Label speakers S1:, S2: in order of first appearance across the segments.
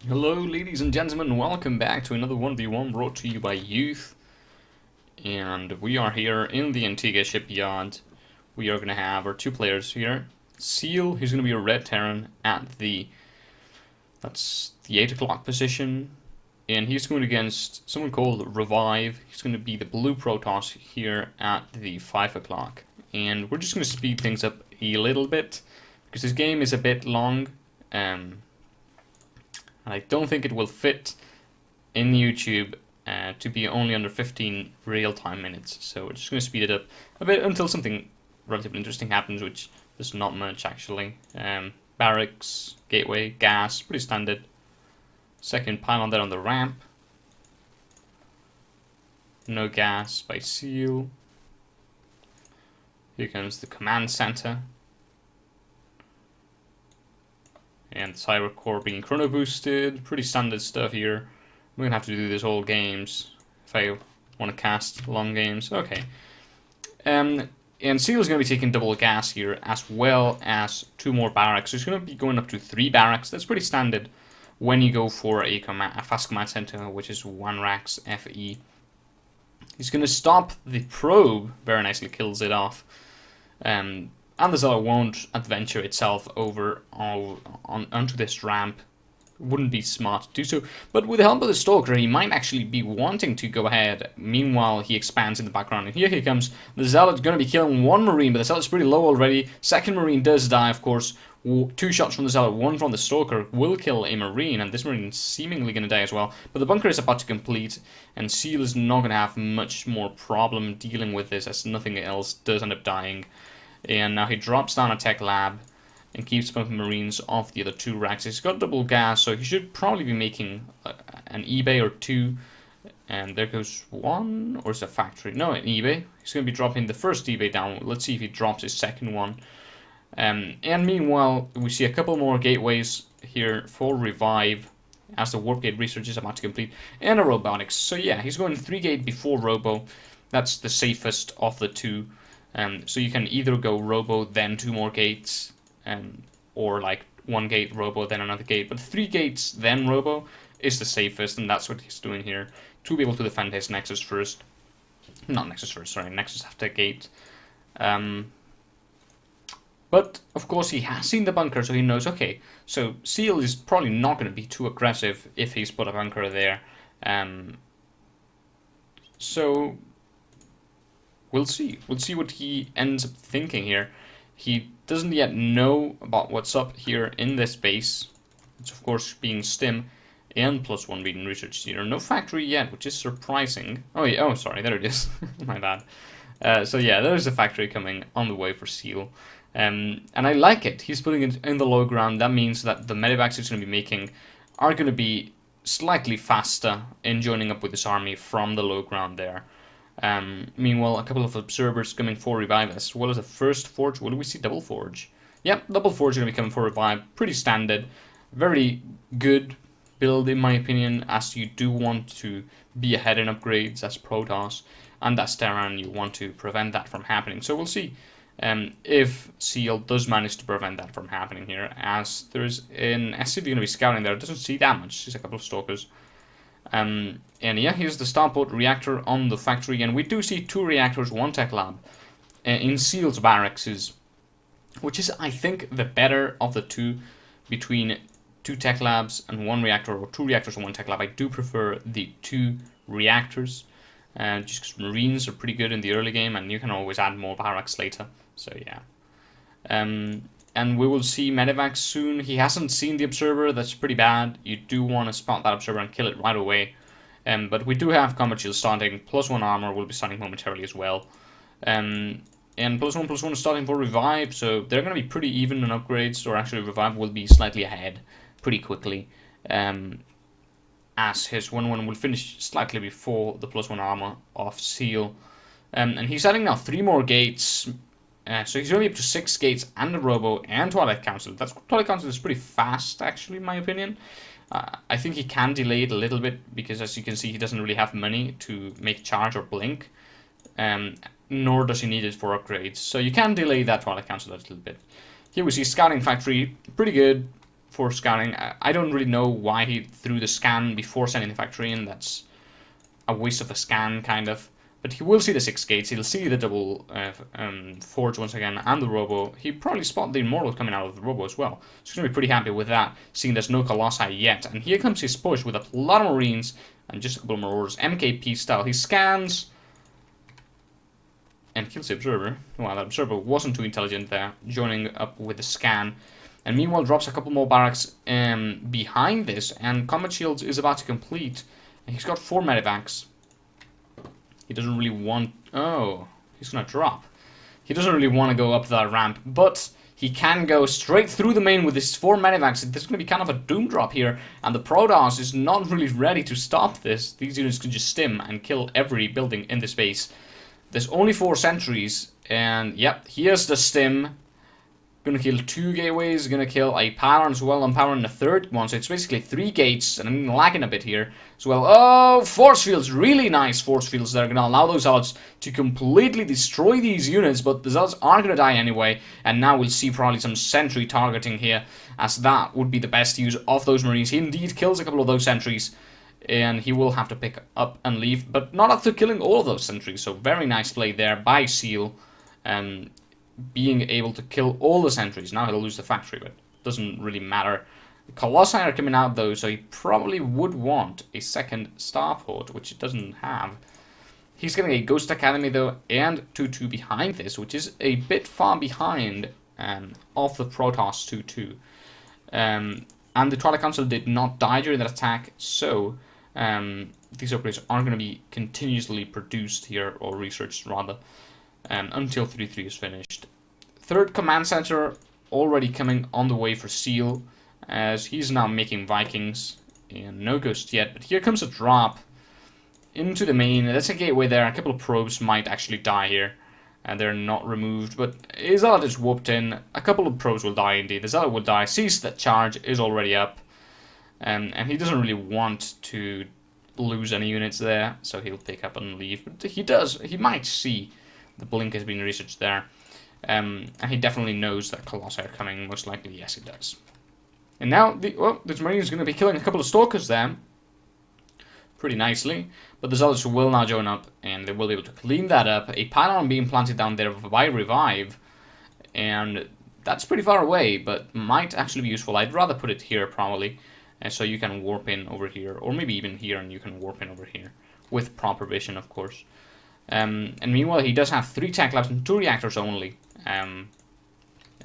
S1: Hello ladies and gentlemen, welcome back to another 1v1 brought to you by Youth. And we are here in the Antigua shipyard. We are going to have our two players here. Seel, who's going to be a red Terran at that's the 8 o'clock position. And he's going against someone called Revive. He's going to be the blue Protoss here at the 5 o'clock. And we're just going to speed things up a little bit, because this game is a bit long. And I don't think it will fit in YouTube to be only under 15 real-time minutes. So we're just going to speed it up a bit until something relatively interesting happens, which there's not much actually. Barracks, gateway, gas, pretty standard. Second pylon there on the ramp. No gas by Seel. Here comes the command center. And the cyber core being chrono boosted. Pretty standard stuff here. We're gonna have to do this all games if I want to cast long games. Okay. And Seel is going to be taking double gas here, as well as 2 more barracks. So he's going to be going up to 3 barracks. That's pretty standard when you go for a fast command center, which is 1 Rax FE. He's going to stop the probe. Very nicely kills it off. And the Zealot won't adventure itself over onto this ramp. Wouldn't be smart to do so. But with the help of the Stalker, he might actually be wanting to go ahead. Meanwhile, he expands in the background. And here he comes. The Zealot's going to be killing 1 Marine, but the Zealot's pretty low already. Second Marine does die, of course. 2 shots from the Zealot, 1 from the Stalker will kill a Marine, and this Marine is seemingly going to die as well. But the bunker is about to complete, and Seel is not going to have much more problem dealing with this, as nothing else does end up dying. And now he drops down a tech lab and keeps pumping Marines off the other 2 racks. He's got double gas, so he should probably be making an eBay or 2. And there goes 1, or is it a factory? No, an eBay. He's going to be dropping the first eBay down. Let's see if he drops his second one. And meanwhile, we see a couple more gateways here for Revive, as the warp gate research is about to complete, and a robotics. So yeah, he's going 3 gate before Robo. That's the safest of the 2. So you can either go Robo, then 2 more gates, or like 1 gate Robo, then another gate. But 3 gates, then Robo is the safest, and that's what he's doing here to be able to defend his Nexus first. Not Nexus first, sorry, Nexus after gate. But, of course, he has seen the bunker, so he knows, okay, so Seel is probably not going to be too aggressive if he's put a bunker there. So, we'll see. We'll see what he ends up thinking here. He doesn't yet know about what's up here in this base. It's, of course, being stim and +1 being research theater. No factory yet, which is surprising. Oh, yeah, oh, sorry, there it is. My bad. So, yeah, there's a factory coming on the way for Seel. And I like it. He's putting it in the low ground. That means that the medevacs he's going to be making are going to be slightly faster in joining up with this army from the low ground there. Meanwhile, a couple of observers coming for Revive, as well as the first forge. What do we see? Double forge. Yep, double forge going to be coming for Revive. Pretty standard. Very good build, in my opinion, as you do want to be ahead in upgrades as Protoss. And as Terran, you want to prevent that from happening. So we'll see. If Seel does manage to prevent that from happening here, as there's an SCV going to be scouting there. It doesn't see that much, just a couple of stalkers. And yeah, here's the starport reactor on the factory, and we do see 2 reactors, 1 tech lab in Seel's barracks, which is, I think, the better of the 2 between 2 tech labs and 1 reactor, or 2 reactors and 1 tech lab. I do prefer the 2 reactors, just because Marines are pretty good in the early game, and you can always add more barracks later. So yeah. And we will see medevacs soon. He hasn't seen the observer. That's pretty bad. You do want to spot that observer and kill it right away. But we do have combat shield starting. +1 armor will be starting momentarily as well. And +1/+1 is starting for Revive. So they're going to be pretty even on upgrades. Or actually Revive will be slightly ahead pretty quickly. As his 1/1 will finish slightly before the +1 armor of Seel. And he's adding now 3 more gates. So he's only up to 6 gates and a Robo and Twilight Council. Twilight Council is pretty fast, actually, in my opinion. I think he can delay it a little bit, because as you can see, he doesn't really have money to make charge or blink. Nor does he need it for upgrades. So you can delay that Twilight Council a little bit. Here we see Scouting Factory, pretty good. for scouting. I don't really know why he threw the scan before sending the factory in. That's a waste of a scan, kind of. But he will see the 6 gates, he'll see the double forge once again, and the robo. He probably spotted the immortal coming out of the robo as well. So he's going to be pretty happy with that, seeing there's no colossi yet. And here comes his push with a lot of marines, and just a couple of marauders, MKP style. He scans, and kills the observer. Wow, that observer wasn't too intelligent there, joining up with the scan. And meanwhile drops a couple more barracks behind this, and combat shields is about to complete. And he's got 4 medivacs. He doesn't really want... Oh, he's going to drop. He doesn't really want to go up that ramp, but he can go straight through the main with his 4 medivacs. This is going to be kind of a doom drop here, and the Protoss is not really ready to stop this. These units can just stim and kill every building in this base. There's only 4 sentries, and yep, here's the stim. Gonna kill 2 gateways, gonna kill a pylon as well, empowering the 3rd one, so it's basically 3 gates, and I'm lagging a bit here as well. Oh, force fields, really nice force fields that are gonna allow those zealots to completely destroy these units, but the zealots aren't gonna die anyway, and now we'll see probably some sentry targeting here, as that would be the best use of those marines. He indeed kills a couple of those sentries, and he will have to pick up and leave, but not after killing all of those sentries, so very nice play there by Seel. Being able to kill all the sentries. Now he'll lose the factory, but it doesn't really matter. The Colossi are coming out though, so he probably would want a second starport, which it doesn't have. He's getting a Ghost Academy though, and 2-2 behind this, which is a bit far behind of the Protoss 2-2. And the Twilight Council did not die during that attack, so these upgrades aren't going to be continuously produced here, or researched rather, until 3-3 is finished. 3rd command center already coming on the way for Seel, as he's now making Vikings, and no ghost yet, but here comes a drop into the main. That's a gateway there. A couple of probes might actually die here, and they're not removed, but his zealot is whooped in. A couple of probes will die indeed. The zealot will die, sees that charge is already up, and he doesn't really want to lose any units there, so he'll pick up and leave. But he might see the blink has been researched there. And he definitely knows that Colossi are coming, most likely. Yes, he does. And now, this Marine is going to be killing a couple of Stalkers there. Pretty nicely. But the Zealots will now join up, and they will be able to clean that up. A pylon being planted down there by Revive. And that's pretty far away, but might actually be useful. I'd rather put it here, probably. So you can warp in over here, or maybe even here, and you can warp in over here. With proper vision, of course. And meanwhile, he does have 3 tech labs and 2 reactors only. And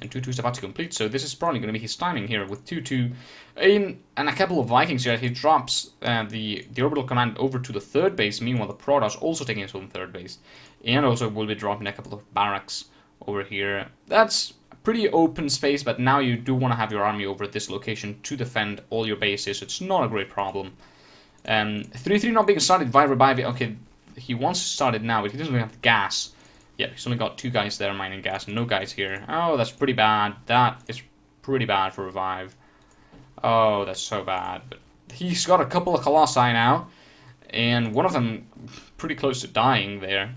S1: 2-2 is about to complete, so this is probably going to be his timing here with 2-2. And a couple of Vikings here. He drops the orbital command over to the 3rd base. Meanwhile, the Protoss also taking his own 3rd base. And also will be dropping a couple of barracks over here. That's a pretty open space, but now you do want to have your army over at this location to defend all your bases. It's not a great problem. 3-3 not being started by Revive. Okay, he wants to start it now, but he doesn't really have the gas. Yeah, he's only got 2 guys there mining gas, and no guys here. Oh, that's pretty bad. That is pretty bad for Revive. Oh, that's so bad. But he's got a couple of Colossi now, and one of them pretty close to dying there.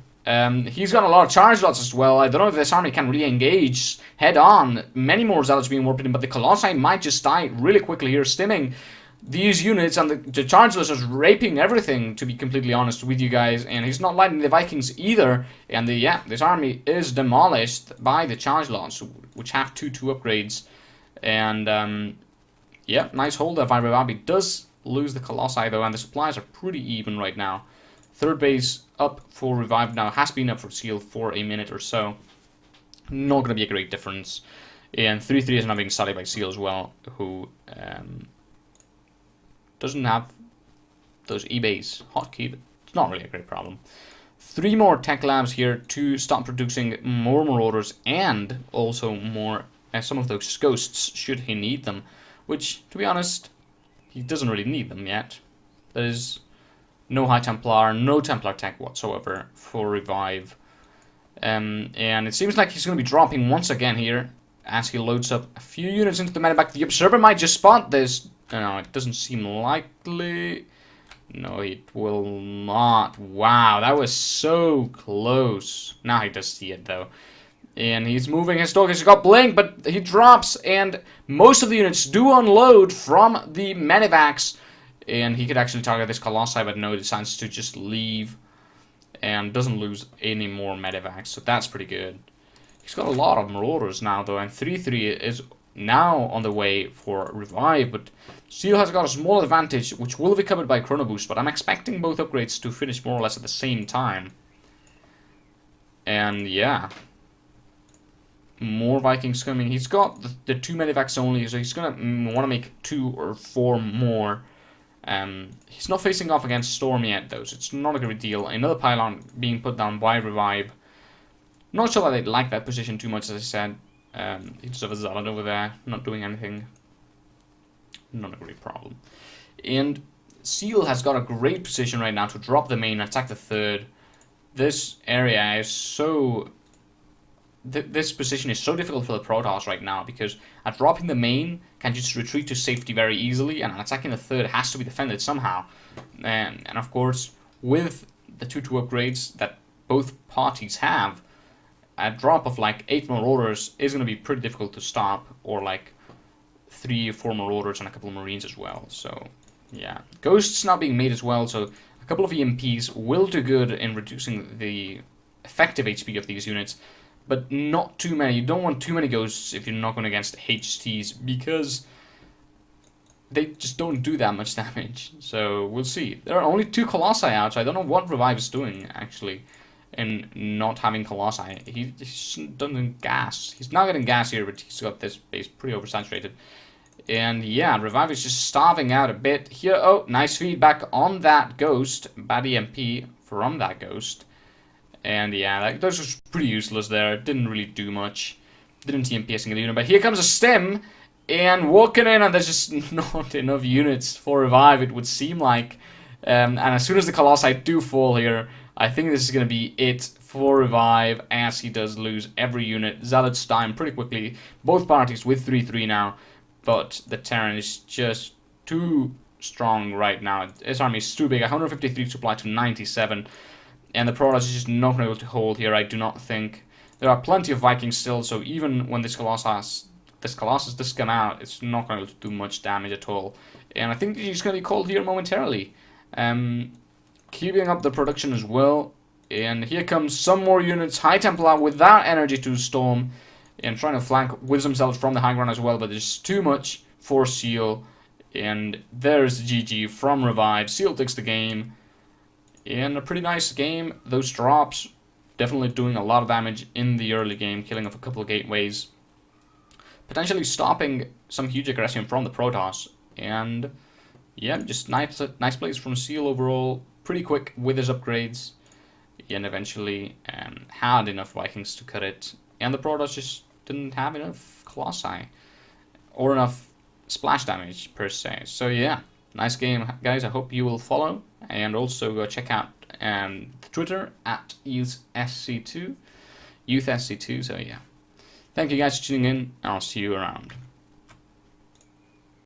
S1: He's got a lot of charge lots as well. I don't know if this army can really engage head on. Many more zealots being warped in, but the Colossi might just die really quickly here, stimming these units, and the charge list is raping everything, to be completely honest with you guys, and he's not lighting the Vikings either, and this army is demolished by the charge lots, which have 2-2 upgrades, and yeah, nice hold there by Revive. Does lose the Colossi though, and the supplies are pretty even right now. 3rd base up for Revive now, has been up for Seel for a minute or so. Not going to be a great difference, and 3-3 is now being studied by Seel as well, who doesn't have those eBay's hotkey, but it's not really a great problem. 3 more tech labs here to start producing more Marauders, and also more some of those ghosts should he need them, which, to be honest, he doesn't really need them yet. There's no High Templar, no Templar tech whatsoever for Revive. And it seems like he's going to be dropping once again here as he loads up a few units into the medevac. The Observer might just spot this. No, it doesn't seem likely. No, it will not. Wow, that was so close. Now he does see it, though. And he's moving his stalkers. He's got blink, but he drops, and most of the units do unload from the medivacs. And he could actually target this Colossi, but no, he decides to just leave. And doesn't lose any more medivacs, so that's pretty good. He's got a lot of Marauders now, though, and 3-3 is now on the way for revive, but Seel has got a small advantage, which will be covered by Chrono Boost, but I'm expecting both upgrades to finish more or less at the same time. And yeah, more Vikings coming. He's got the 2 medivacs only, so he's going to want to make 2 or 4 more. He's not facing off against Storm yet, though, so it's not a great deal. Another pylon being put down by Revive. Not sure that they like that position too much, as I said. He just have a Zealot over there, not doing anything. Not a great problem. And Seel has got a great position right now to drop the main and attack the third. This area is so... This position is so difficult for the Protoss right now, because at dropping the main can just retreat to safety very easily, and attacking the third has to be defended somehow. And of course, with the 2-2 upgrades that both parties have, a drop of like 8 Marauders is going to be pretty difficult to stop, or like 3 or 4 Marauders and a couple of Marines as well. So yeah, Ghosts now being made as well, so a couple of EMPs will do good in reducing the effective HP of these units, but not too many. You don't want too many Ghosts if you're not going against HTs, because they just don't do that much damage. So we'll see. There are only 2 Colossi out, so I don't know what Revive is doing, actually, in not having Colossi. He's done gas. He's not getting gas here, but he's got this base pretty oversaturated. And yeah, Revive is just starving out a bit here. Oh, nice feedback on that Ghost. Bad EMP from that Ghost. And yeah, those was pretty useless there. Didn't really do much. Didn't EMP a single unit. But here comes a stem, and walking in, and there's just not enough units for Revive, it would seem like. And as soon as the Colossi do fall here, I think this is going to be it for Revive, as he does lose every unit. Zealots dying pretty quickly. Both parties with 3-3 now, but the Terran is just too strong right now. His army is too big. 153 supply to 97. And the Protoss is just not going to be able to hold here, I do not think. There are plenty of Vikings still, so even when this Colossus does come out, it's not going to do much damage at all. And I think he's going to be called here momentarily. Keeping up the production as well. And here comes some more units. High Templar without energy to storm. And trying to flank Wisdom Cells from the high ground as well, but there's too much for Seel. And there's GG from Revive. Seel takes the game. And a pretty nice game. Those drops definitely doing a lot of damage in the early game, killing off a couple of gateways, potentially stopping some huge aggression from the Protoss. And yeah, just nice plays from Seel overall. Pretty quick with his upgrades, and eventually had enough Vikings to cut it. And the Protoss just didn't have enough Colossi or enough splash damage per se. So yeah, nice game, guys. I hope you will follow. And also go check out Twitter at YouthSC2. So yeah. Thank you guys for tuning in, and I'll see you around.